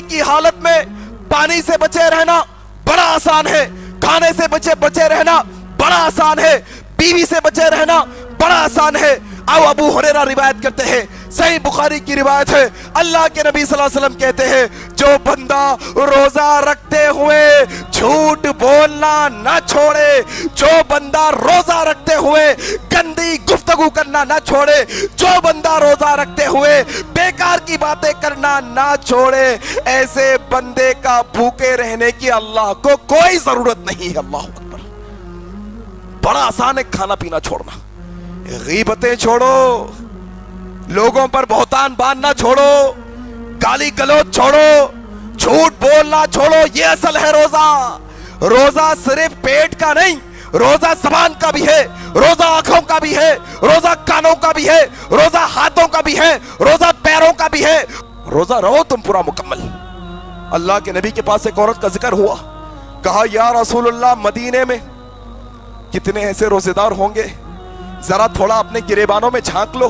की हालत में पानी से बचे रहना बड़ा आसान है, खाने से बचे रहना बड़ा आसान है, बीवी से बचे रहना बड़ा आसान है। आओ अबू हुरैरा रिवायत करते हैं, सही बुखारी की रिवायत है, अल्लाह के नबी सल्लल्लाहु अलैहि वसल्लम कहते हैं, जो बंदा रोजा रखते हुए झूठ बोलना ना छोड़े, जो बंदा रोजा रखते हुए गंदी गुफ्तगू करना ना छोड़े, जो बंदा रोजा रखते हुए बेकार की बातें करना ना छोड़े, ऐसे बंदे का भूखे रहने की अल्लाह को कोई जरूरत नहीं है। अल्लाह अकबर। बड़ा आसान है खाना पीना छोड़ना, गीबतें छोड़ो, लोगों पर बहुतान बांधना छोड़ो, गाली गलौज छोड़ो, झूठ बोलना छोड़ो। ये असल है रोजा। रोजा सिर्फ पेट का नहीं, रोजा जबान का भी है, रोजा आंखों का भी है, रोजा कानों का भी है, रोजा हाथों का भी है, रोजा पैरों का भी है। रोजा रहो तुम पूरा मुकम्मल। अल्लाह के नबी के पास एक औरत का जिक्र हुआ, कहा या रसूलुल्लाह मदीने में कितने ऐसे रोजेदार होंगे, जरा थोड़ा अपने गिरेबानों में झांक लो,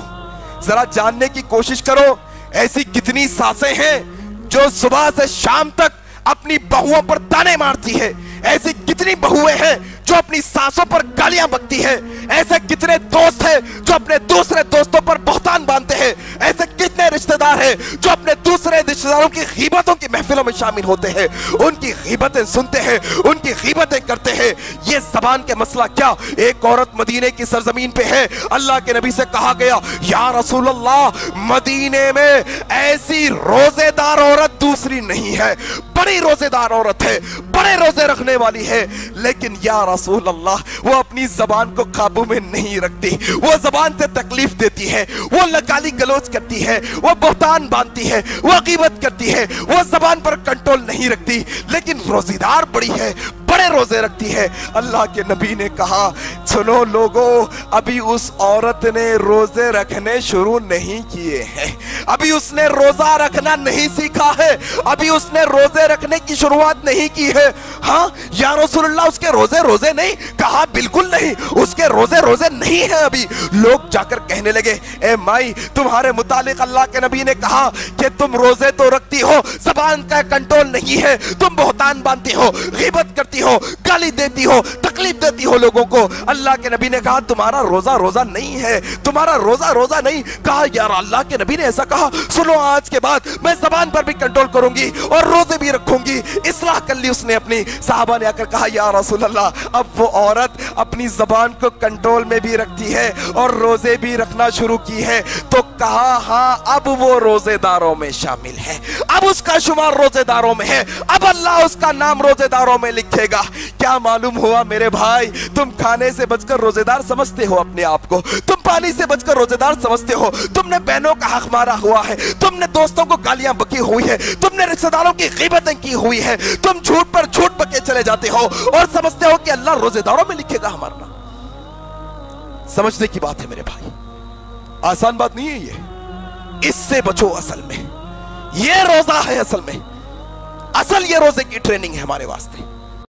जरा जानने की कोशिश करो, ऐसी कितनी सासें हैं जो सुबह से शाम तक अपनी बहुओं पर ताने मारती है, ऐसी कितनी बहुएं हैं जो अपनी सासों पर गालियां बकती है, ऐसे कितने दोस्त हैं जो अपने दूसरे दोस्तों पर बहुतान बांधते हैं, ऐसे कितने रिश्तेदार हैं जो अपने दूसरे रिश्तेदारों की गीबतों की महफिलों में शामिल होते हैं, उनकी गीबतें सुनते हैं, उनकी गीबतें करते हैं। ये जबान के मसला क्या। एक औरत मदीने की सरजमीन पे है, अल्लाह के नबी से कहा गया या रसूल अल्लाह मदीने में ऐसी रोजेदार औरत दूसरी नहीं है, बड़ी रोजेदार औरत है, बड़े रोजे रखने वाली है, लेकिन या रसूल अल्लाह वो अपनी जबान को काबू में नहीं रखती, वो जबान से तकलीफ देती है, वो गाली गलौज करती है, वो बहुतान बांधती है, वो गीबत करती है, वो जबान पर कंट्रोल नहीं रखती, लेकिन रोजेदार बड़ी है, बड़े रोजे रखती है। अल्लाह के नबी ने कहा सुनो लोगों, अभी उस औरत ने रोजे रखने शुरू नहीं किए हैं, अभी उसने रोजा रखना नहीं सीखा है, अभी उसने रोजे रखने की शुरुआत नहीं की है। हाँ या रसूलुल्लाह उसके रोजे रोजे नहीं, कहा बिल्कुल नहीं, उसके रोजे रोजे नहीं है अभी। लोग जाकर कहने लगे ए माई तुम्हारे मुतालिक अल्लाह के नबी ने कहा कि तुम रोजे तो रखती हो, जबान का कंट्रोल नहीं है, तुम बहुतान बांधती हो, गीबत करती हो, गाली देती हो, तकलीफ देती हो लोगों को। अल्लाह के नबी ने कहा तुम्हारा रोजा रोजा नहीं है, तुम्हारा रोजा रोजा नहीं। कहा यार अल्लाह के नबी ने ऐसा कहा, सुनो आज के बाद मैं जबान पर भी कंट्रोल करूंगी और रोजे भी रखूंगी। इस्लाह कर ली उसने अपनी। साहबा ने आकर कहा या रसूल अल्लाह अब वो औरत अपनी जबान को कंट्रोल में भी रखती है और रोजे भी रखना शुरू की है। तो कहा हाँ अब वो रोजेदारों में शामिल है, अब उसका शुमार रोजेदारों में है, अब अल्लाह उसका नाम रोजेदारों में लिखेगा। क्या मालूम हुआ मेरे भाई, तुम खाने से बचकर रोजेदार समझते हो अपने आप को, तुम पानी से बचकर रोजेदार समझते हो, तुमने बहनों का हक मारा हुआ है, तुमने दोस्तों को गालियां बकी हुई है, तुमने रिश्तेदारों की गीबतें की हुई है, तुम झूठ पर झूठ बके चले जाते हो और समझते हो कि अल्लाह रोजेदारों में लिखेगा हमारा नाम। समझने की बात है मेरे भाई, आसान बात नहीं है ये। इससे बचो, असल में ये रोजा है, असल में असल ये रोजे की ट्रेनिंग है हमारे वास्ते।